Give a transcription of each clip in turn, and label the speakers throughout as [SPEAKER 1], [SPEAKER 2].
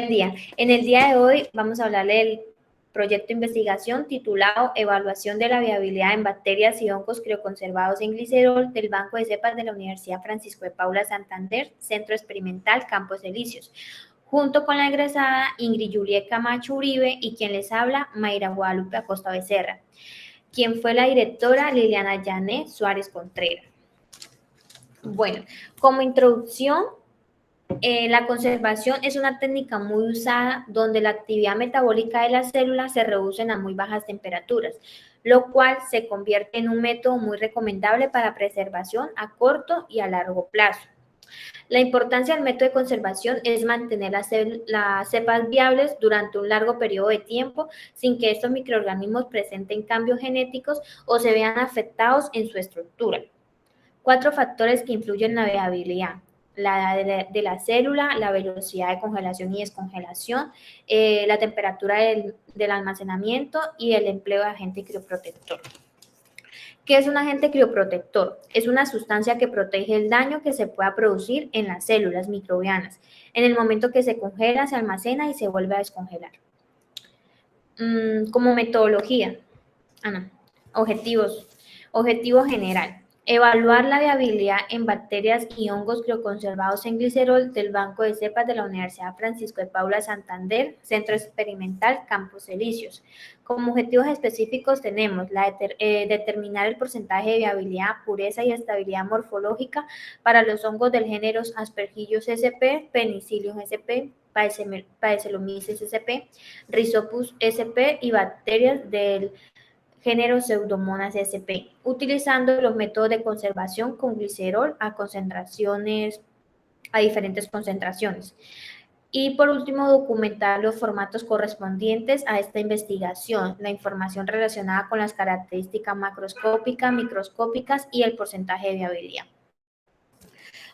[SPEAKER 1] día. En el día de hoy vamos a hablar del proyecto de investigación titulado Evaluación de la viabilidad en bacterias y hongos crioconservados en glicerol del Banco de Cepas de la Universidad Francisco de Paula Santander, Centro Experimental Campos Elíseos, junto con la egresada Ingrid Juliet Camacho Uribe y quien les habla, Mayra Guadalupe Acosta Becerra, quien fue la directora Liliana Yané Suárez Contreras. Bueno, como introducción, la conservación es una técnica muy usada donde la actividad metabólica de las células se reduce a muy bajas temperaturas, lo cual se convierte en un método muy recomendable para preservación a corto y a largo plazo. La importancia del método de conservación es mantener las cepas viables durante un largo periodo de tiempo sin que estos microorganismos presenten cambios genéticos o se vean afectados en su estructura. 4 factores que influyen en la viabilidad: la edad de la célula, la velocidad de congelación y descongelación, la temperatura del almacenamiento y el empleo de agente crioprotector. ¿Qué es un agente crioprotector? Es una sustancia que protege el daño que se pueda producir en las células microbianas. En el momento que se congela, se almacena y se vuelve a descongelar. Como metodología, Objetivo general: evaluar la viabilidad en bacterias y hongos crioconservados en glicerol del Banco de Cepas de la Universidad Francisco de Paula Santander, Centro Experimental Campos Elíseos. Como objetivos específicos tenemos determinar el porcentaje de viabilidad, pureza y estabilidad morfológica para los hongos del género Aspergillus sp, Penicillium sp, Paecilomyces sp, Rhizopus sp y bacterias del género Pseudomonas sp, utilizando los métodos de conservación con glicerol a diferentes concentraciones. Y por último, documentar los formatos correspondientes a esta investigación, la información relacionada con las características macroscópicas, microscópicas y el porcentaje de viabilidad.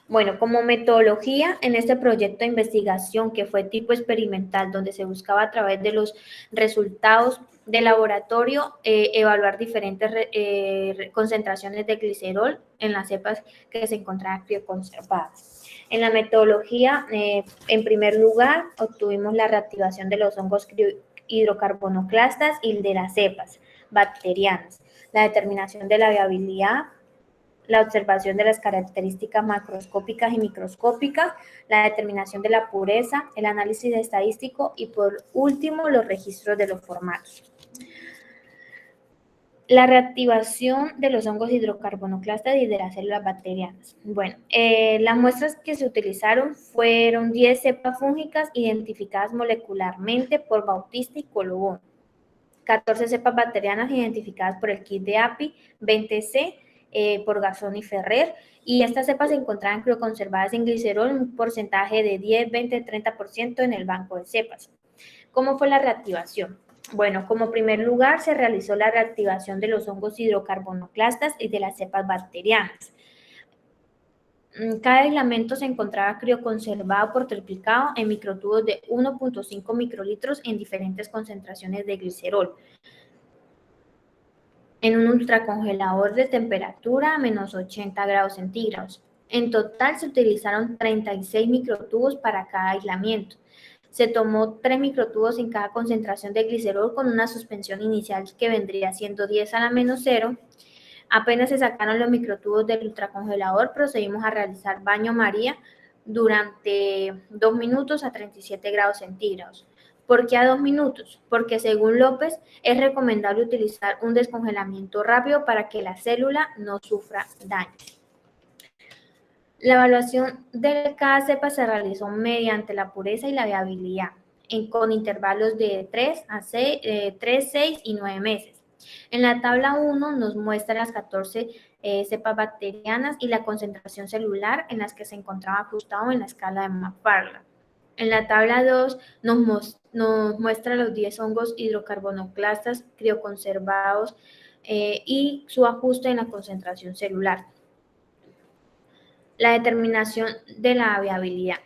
[SPEAKER 1] Bueno, como metodología en este proyecto de investigación que fue tipo experimental, donde se buscaba a través de los resultados de laboratorio evaluar diferentes concentraciones de glicerol en las cepas que se encontraban crioconservadas. En la metodología, en primer lugar, obtuvimos la reactivación de los hongos hidrocarbonoclastas y de las cepas bacterianas, la determinación de la viabilidad, la observación de las características macroscópicas y microscópicas, la determinación de la pureza, el análisis estadístico y por último los registros de los formatos. La reactivación de los hongos hidrocarbonoclastas y de las células bacterianas. Bueno, las muestras que se utilizaron fueron 10 cepas fúngicas identificadas molecularmente por Bautista y Colobón, 14 cepas bacterianas identificadas por el kit de API, 20C, por Garzón y Ferrer, y estas cepas se encontraban crioconservadas en glicerol en un porcentaje de 10, 20, 30% en el banco de cepas. ¿Cómo fue la reactivación? Bueno, como primer lugar se realizó la reactivación de los hongos hidrocarbonoclastas y de las cepas bacterianas. Cada aislamiento se encontraba crioconservado por triplicado en microtubos de 1.5 microlitros en diferentes concentraciones de glicerol, en un ultracongelador de temperatura a menos 80 grados centígrados. En total se utilizaron 36 microtubos para cada aislamiento. Se tomó 3 microtubos en cada concentración de glicerol con una suspensión inicial que vendría siendo 10 a la menos 0. Apenas se sacaron los microtubos del ultracongelador, procedimos a realizar baño María durante 2 minutos a 37 grados centígrados. ¿Por qué a 2 minutos? Porque según López es recomendable utilizar un descongelamiento rápido para que la célula no sufra daño. La evaluación de cada cepa se realizó mediante la pureza y la viabilidad, con intervalos de 3, 6 y 9 meses. En la tabla 1 nos muestra las 14 cepas bacterianas y la concentración celular en las que se encontraba ajustado en la escala de McFarland. En la tabla 2 nos muestra los 10 hongos hidrocarbonoclastas crioconservados y su ajuste en la concentración celular. La determinación de la viabilidad.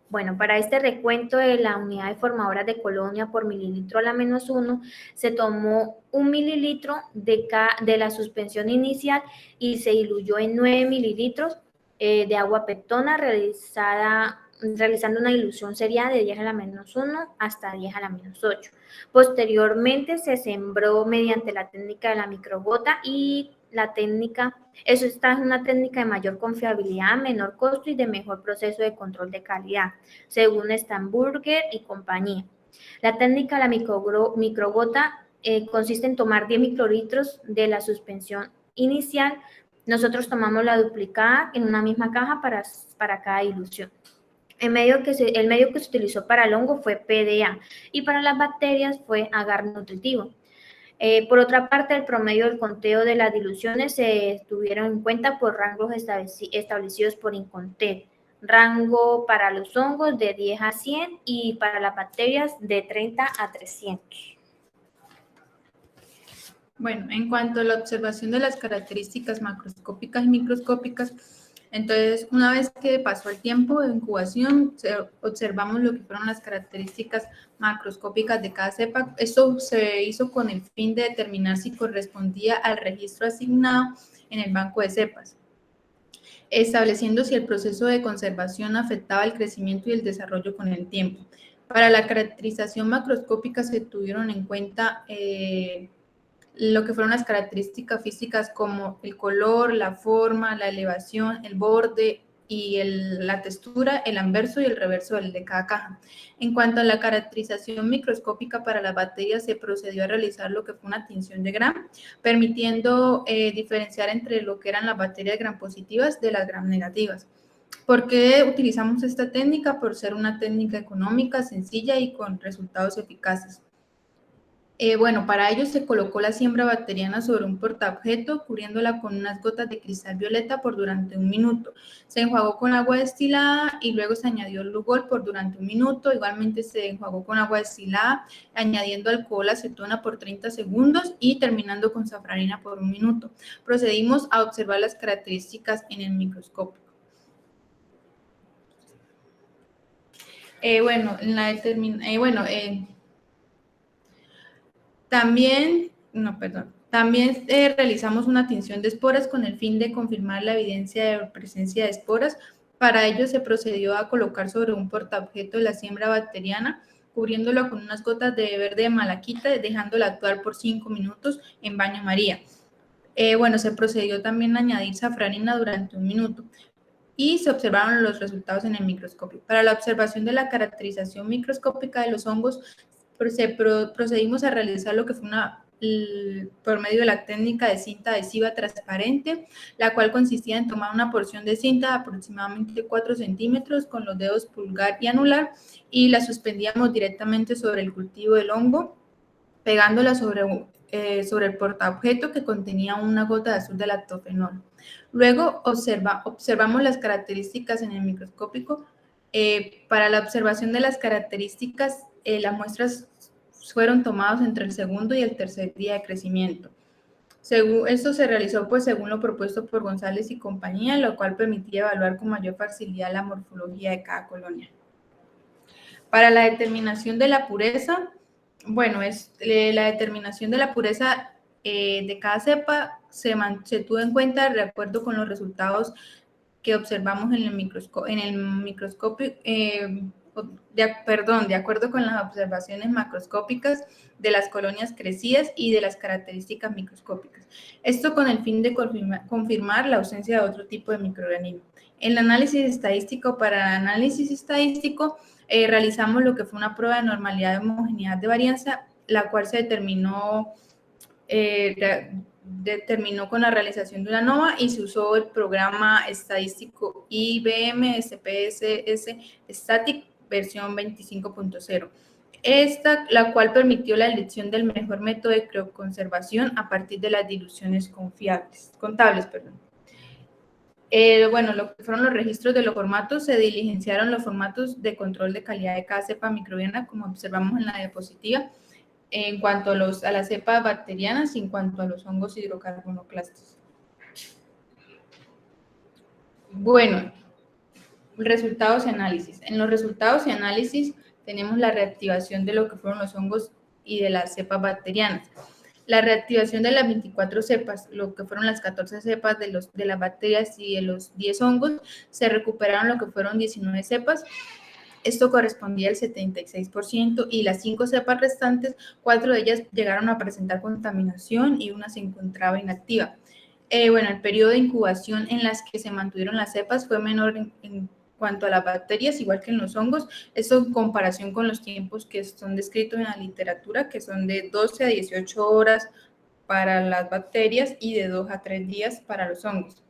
[SPEAKER 1] Bueno, para este recuento de la unidad de formadoras de colonia por mililitro a la menos 1, se tomó 1 mililitro de la suspensión inicial y se diluyó en 9 mililitros de agua peptona realizada realizando una dilución seriada de 10 a la menos 1 hasta 10 a la menos 8. Posteriormente se sembró mediante la técnica de la microgota y la técnica, esta es una técnica de mayor confiabilidad, menor costo y de mejor proceso de control de calidad, según Stamburger y compañía. La técnica de la microgota consiste en tomar 10 microlitros de la suspensión inicial. Nosotros tomamos la duplicada en una misma caja para cada dilución. El medio que se utilizó para el hongo fue PDA y para las bacterias fue agar nutritivo. Por otra parte, el promedio del conteo de las diluciones se tuvieron en cuenta por rangos establecidos por Incontec. Rango para los hongos de 10 a 100 y para las bacterias de 30 a 300.
[SPEAKER 2] Bueno, en cuanto a la observación de las características macroscópicas y microscópicas, entonces, una vez que pasó el tiempo de incubación, observamos lo que fueron las características macroscópicas de cada cepa. Esto se hizo con el fin de determinar si correspondía al registro asignado en el banco de cepas, estableciendo si el proceso de conservación afectaba el crecimiento y el desarrollo con el tiempo. Para la caracterización macroscópica se tuvieron en cuenta lo que fueron las características físicas como el color, la forma, la elevación, el borde y la textura, el anverso y el reverso de cada caja. En cuanto a la caracterización microscópica para las bacterias, se procedió a realizar lo que fue una tinción de Gram, permitiendo diferenciar entre lo que eran las bacterias gram positivas de las gram negativas. ¿Por qué utilizamos esta técnica? Por ser una técnica económica, sencilla y con resultados eficaces. Bueno, para ello se colocó la siembra bacteriana sobre un portaobjeto, cubriéndola con unas gotas de cristal violeta por durante 1 minuto. Se enjuagó con agua destilada y luego se añadió el Lugol por durante 1 minuto. Igualmente se enjuagó con agua destilada, añadiendo alcohol acetona por 30 segundos y terminando con safranina por 1 minuto. Procedimos a observar las características en el microscopio. También realizamos una tinción de esporas con el fin de confirmar la evidencia de presencia de esporas. Para ello se procedió a colocar sobre un portaobjeto la siembra bacteriana, cubriéndolo con unas gotas de verde de malaquita, dejándola actuar por 5 minutos en baño María. Se procedió también a añadir safranina durante 1 minuto y se observaron los resultados en el microscopio. Para la observación de la caracterización microscópica de los hongos, procedimos a realizar lo que fue por medio de la técnica de cinta adhesiva transparente, la cual consistía en tomar una porción de cinta de aproximadamente 4 centímetros con los dedos pulgar y anular y la suspendíamos directamente sobre el cultivo del hongo, pegándola sobre el portaobjeto que contenía una gota de azul de lactofenol. Luego observamos las características en el microscópico. Para la observación de las características, las muestras fueron tomadas entre el segundo y el tercer día de crecimiento. Esto se realizó según lo propuesto por González y compañía, lo cual permitía evaluar con mayor facilidad la morfología de cada colonia. Para la determinación de la pureza, la determinación de la pureza de cada cepa se tuvo en cuenta de acuerdo con los resultados que observamos en el microscopio, de acuerdo con las observaciones macroscópicas de las colonias crecidas y de las características microscópicas. Esto con el fin de confirmar la ausencia de otro tipo de microorganismo. En el análisis estadístico, para el análisis estadístico, realizamos lo que fue una prueba de normalidad de homogeneidad de varianza, la cual se determinó con la realización de una ANOVA y se usó el programa estadístico IBM SPSS Static versión 25.0. La cual permitió la elección del mejor método de crioconservación a partir de las diluciones contables. Lo que fueron los registros de los formatos, se diligenciaron los formatos de control de calidad de cada cepa microbiana, como observamos en la diapositiva, en cuanto a las cepas bacterianas y en cuanto a los hongos hidrocarbonoclastos. Resultados y análisis. En los resultados y análisis tenemos la reactivación de lo que fueron los hongos y de las cepas bacterianas. La reactivación de las 24 cepas, lo que fueron las 14 cepas de las bacterias y de los 10 hongos, se recuperaron lo que fueron 19 cepas. Esto correspondía al 76% y las 5 cepas restantes, 4 de ellas llegaron a presentar contaminación y una se encontraba inactiva. El periodo de incubación en las que se mantuvieron las cepas fue menor en cuanto a las bacterias, igual que en los hongos, esto en comparación con los tiempos que son descritos en la literatura, que son de 12 a 18 horas para las bacterias y de 2 a 3 días para los hongos.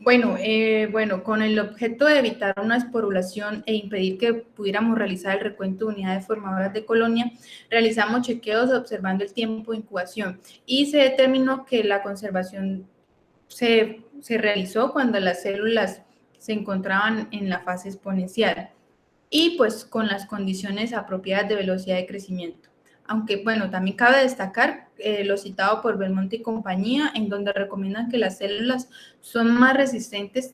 [SPEAKER 2] Con el objeto de evitar una esporulación e impedir que pudiéramos realizar el recuento de unidades formadoras de colonia, realizamos chequeos observando el tiempo de incubación y se determinó que la conservación se realizó cuando las células se encontraban en la fase exponencial y pues con las condiciones apropiadas de velocidad de crecimiento. Aunque, también cabe destacar lo citado por Belmonte y compañía, en donde recomiendan que las células son más resistentes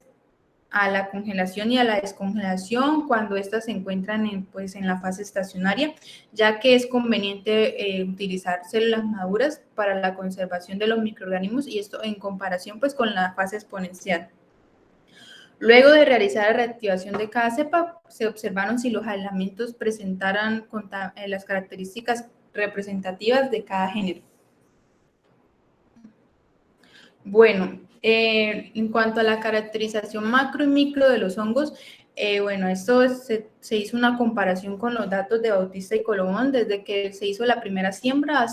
[SPEAKER 2] a la congelación y a la descongelación cuando éstas se encuentran en la fase estacionaria, ya que es conveniente utilizar células maduras para la conservación de los microorganismos y esto en comparación con la fase exponencial. Luego de realizar la reactivación de cada cepa, se observaron si los aislamientos presentaran las características representativas de cada género. En cuanto a la caracterización macro y micro de los hongos, esto se hizo una comparación con los datos de Bautista y Colomón desde que se hizo la primera siembra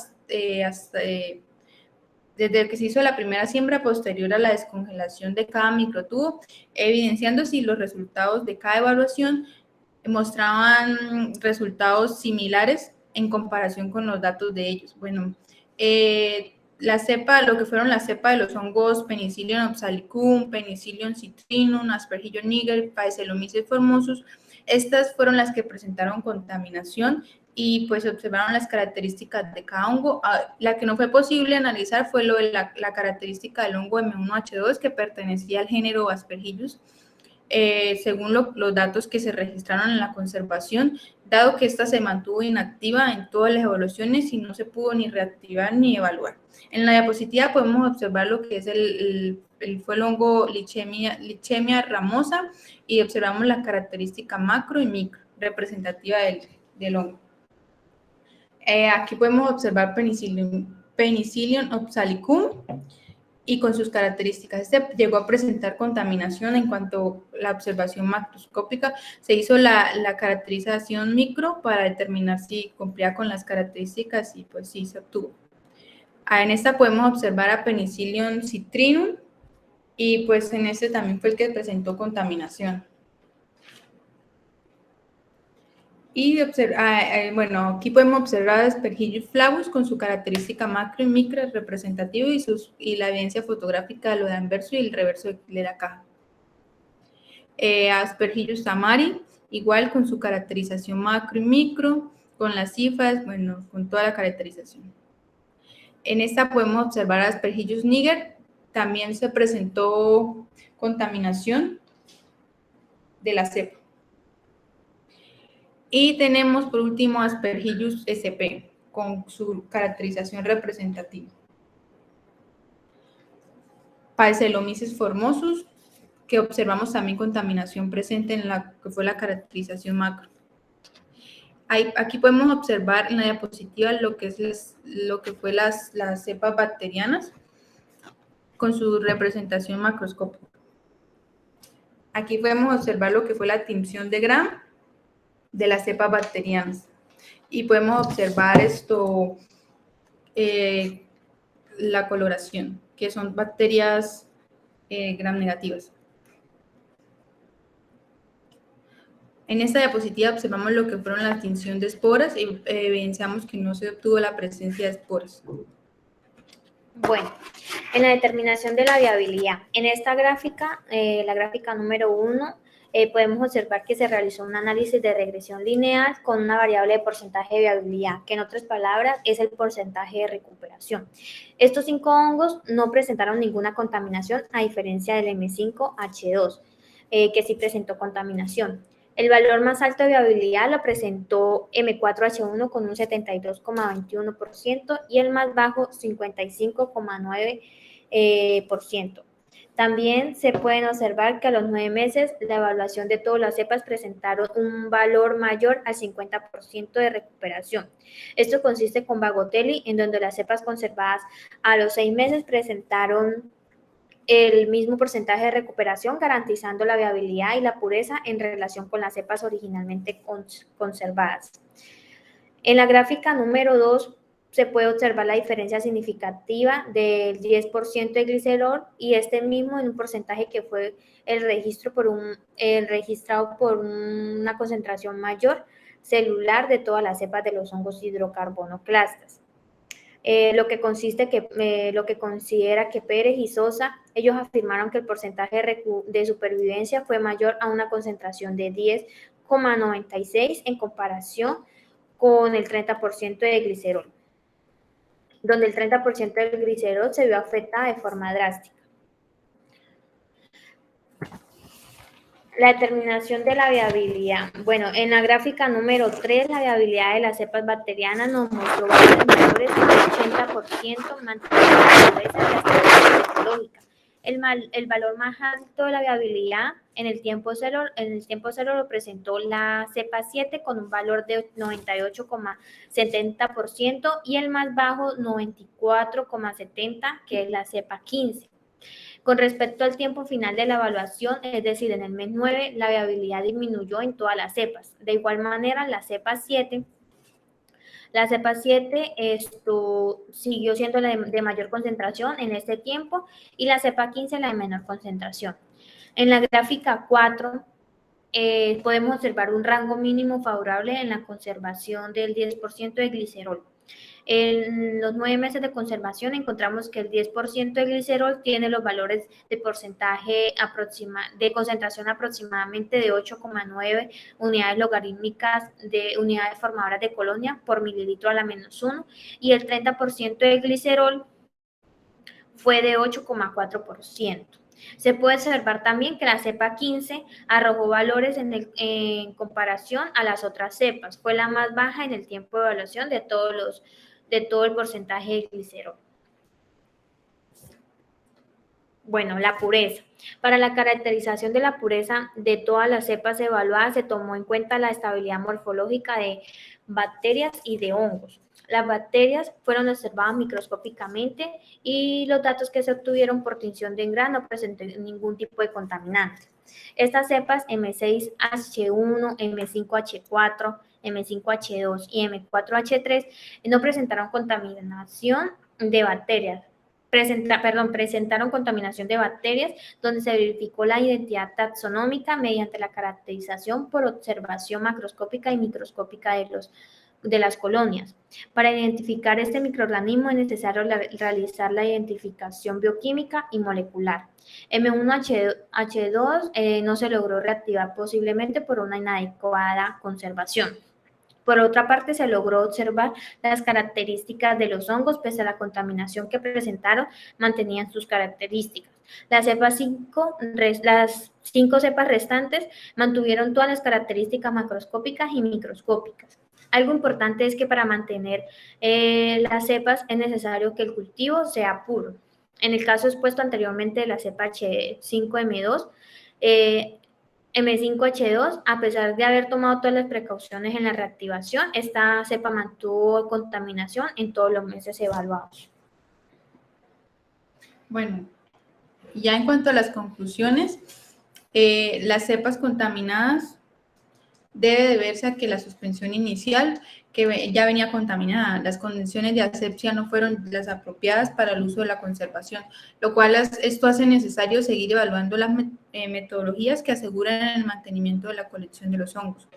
[SPEAKER 2] desde que se hizo la primera siembra posterior a la descongelación de cada microtubo, evidenciando si los resultados de cada evaluación mostraban resultados similares en comparación con los datos de ellos. Lo que fueron la cepa de los hongos Penicillium oxalicum, Penicillium citrinum, Aspergillus niger, Paesaelomyces formosus, estas fueron las que presentaron contaminación y pues observaron las características de cada hongo. La que no fue posible analizar fue la característica del hongo M1H2 que pertenecía al género Aspergillus, según los datos que se registraron en la conservación, dado que esta se mantuvo inactiva en todas las evaluaciones y no se pudo ni reactivar ni evaluar. En la diapositiva podemos observar lo que es fue el hongo Lichemia ramosa y observamos la característica macro y micro representativa del hongo. Aquí podemos observar Penicillium oxalicum y con sus características. Este llegó a presentar contaminación en cuanto a la observación macroscópica. Se hizo la caracterización micro para determinar si cumplía con las características y pues sí se obtuvo. En esta podemos observar a Penicillium citrinum y pues en este también fue el que presentó contaminación. Y aquí podemos observar a Aspergillus flavus con su característica macro y micro representativa y la evidencia fotográfica de lo de anverso y el reverso de la caja. Aspergillus tamari, igual con su caracterización macro y micro, con las cifras, con toda la caracterización. En esta podemos observar a Aspergillus niger, también se presentó contaminación de la cepa. Y tenemos por último Aspergillus sp con su caracterización representativa. Paesaelomyces formosus, que observamos también contaminación presente en la que fue la caracterización macro. Aquí podemos observar en la diapositiva lo que fue las cepas bacterianas con su representación macroscópica. Aquí podemos observar lo que fue la tinción de Gram de las cepas bacterianas y podemos observar la coloración, que son bacterias gram negativas. En esta diapositiva observamos lo que fueron la tinción de esporas y evidenciamos que no se obtuvo la presencia de esporas.
[SPEAKER 1] Bueno, en la determinación de la viabilidad, en esta gráfica, la gráfica número 1, podemos observar que se realizó un análisis de regresión lineal con una variable de porcentaje de viabilidad, que en otras palabras es el porcentaje de recuperación. Estos 5 hongos no presentaron ninguna contaminación, a diferencia del M5H2, que sí presentó contaminación. El valor más alto de viabilidad lo presentó M4H1 con un 72,21% y el más bajo 55,9%. También se pueden observar que a los 9 meses la evaluación de todas las cepas presentaron un valor mayor al 50% de recuperación. Esto consiste con Bagotelli, en donde las cepas conservadas a los 6 meses presentaron el mismo porcentaje de recuperación, garantizando la viabilidad y la pureza en relación con las cepas originalmente conservadas. En la gráfica número 2 se puede observar la diferencia significativa del 10% de glicerol y este mismo en un porcentaje que fue el registrado por una concentración mayor celular de todas las cepas de los hongos hidrocarbonoclastas. Lo que considera que Pérez y Sosa, ellos afirmaron que el porcentaje de supervivencia fue mayor a una concentración de 10,96 en comparación con el 30% de glicerol, donde el 30% del glicerol se vio afectada de forma drástica. La determinación de la viabilidad. Bueno, en la gráfica número 3, la viabilidad de las cepas bacterianas nos mostró valores mayores del 80% manteniendo la pureza y la estabilidad ecológica. El valor más alto de la viabilidad en el tiempo cero lo presentó la cepa 7 con un valor de 98,70% y el más bajo 94,70%, que es la cepa 15. Con respecto al tiempo final de la evaluación, es decir, en el mes 9, la viabilidad disminuyó en todas las cepas. De igual manera, la cepa 7 siguió siendo la de mayor concentración en este tiempo y la cepa 15 la de menor concentración. En la gráfica 4 podemos observar un rango mínimo favorable en la conservación del 10% de glicerol. En los 9 meses de conservación encontramos que el 10% de glicerol tiene los valores de porcentaje de concentración aproximadamente de 8,9 unidades logarítmicas de unidades formadoras de colonia por mililitro a la menos 1 y el 30% de glicerol fue de 8,4%. Se puede observar también que la cepa 15 arrojó valores en comparación a las otras cepas. Fue la más baja en el tiempo de evaluación de todo el porcentaje de glicerol. Bueno, la pureza. Para la caracterización de la pureza de todas las cepas evaluadas se tomó en cuenta la estabilidad morfológica de bacterias y de hongos. Las bacterias fueron observadas microscópicamente y los datos que se obtuvieron por tinción de Engram no presentaron ningún tipo de contaminante. Estas cepas M6H1, M5H4, M5H2 y M4H3 no presentaron contaminación de bacterias. Presentaron contaminación de bacterias, donde se verificó la identidad taxonómica mediante la caracterización por observación macroscópica y microscópica de las colonias. Para identificar este microorganismo es necesario realizar la identificación bioquímica y molecular. M1H2 no se logró reactivar posiblemente por una inadecuada conservación. Por otra parte, se logró observar las características de los hongos, pese a la contaminación que presentaron, mantenían sus características. Las 5 cepas restantes mantuvieron todas las características macroscópicas y microscópicas. Algo importante es que para mantener las cepas es necesario que el cultivo sea puro. En el caso expuesto anteriormente de la cepa H5M2, M5H2, a pesar de haber tomado todas las precauciones en la reactivación, esta cepa mantuvo contaminación en todos los meses evaluados.
[SPEAKER 2] Bueno, ya en cuanto a las conclusiones, las cepas contaminadas debe deberse a que la suspensión inicial que ya venía contaminada, las condiciones de asepsia no fueron las apropiadas para el uso de la conservación, lo cual esto hace necesario seguir evaluando las metodologías que aseguran el mantenimiento de la colección de los hongos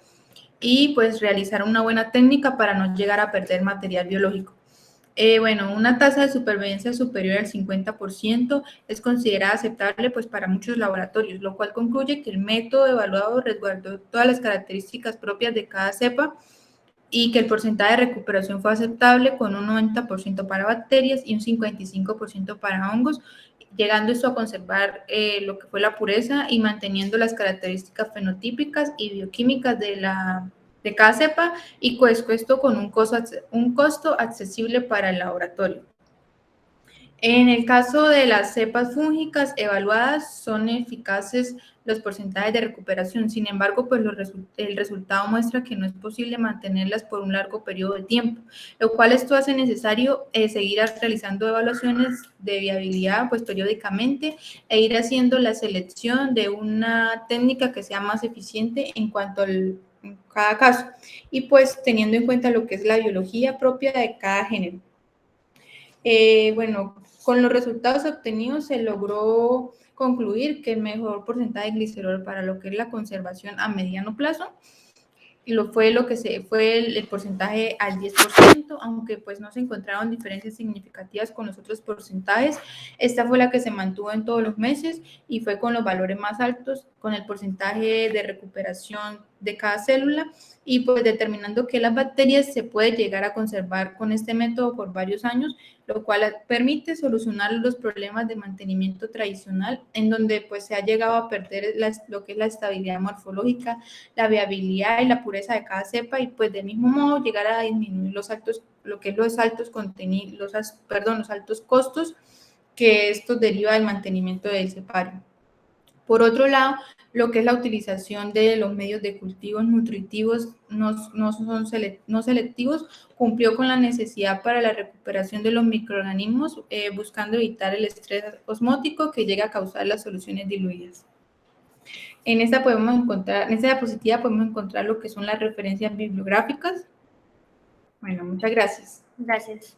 [SPEAKER 2] y pues realizar una buena técnica para no llegar a perder material biológico. Bueno, una tasa de supervivencia superior al 50% es considerada aceptable pues, para muchos laboratorios, lo cual concluye que el método evaluado resguardó todas las características propias de cada cepa y que el porcentaje de recuperación fue aceptable con un 90% para bacterias y un 55% para hongos, llegando esto a conservar lo que fue la pureza y manteniendo las características fenotípicas y bioquímicas de cada cepa, y pues esto con un costo accesible para el laboratorio. En el caso de las cepas fúngicas evaluadas, son eficaces los porcentajes de recuperación. Sin embargo, pues el resultado muestra que no es posible mantenerlas por un largo periodo de tiempo, lo cual esto hace necesario seguir realizando evaluaciones de viabilidad pues periódicamente, e ir haciendo la selección de una técnica que sea más eficiente en cuanto en cada caso, y pues teniendo en cuenta lo que es la biología propia de cada género. Bueno, con los resultados obtenidos se logró concluir que el mejor porcentaje de glicerol para lo que es la conservación a mediano plazo fue el porcentaje al 10%, aunque pues no se encontraron diferencias significativas con los otros porcentajes. Esta fue la que se mantuvo en todos los meses y fue con los valores más altos, con el porcentaje de recuperación de cada célula, y pues determinando que las bacterias se pueden llegar a conservar con este método por varios años, lo cual permite solucionar los problemas de mantenimiento tradicional, en donde pues se ha llegado a perder lo que es la estabilidad morfológica, la viabilidad y la pureza de cada cepa, y pues del mismo modo llegar a disminuir los altos costos que esto deriva del mantenimiento del cepario. Por otro lado, lo que es la utilización de los medios de cultivos nutritivos no selectivos cumplió con la necesidad para la recuperación de los microorganismos, buscando evitar el estrés osmótico que llega a causar las soluciones diluidas. En esta diapositiva podemos encontrar lo que son las referencias bibliográficas. Bueno, muchas gracias.
[SPEAKER 1] Gracias.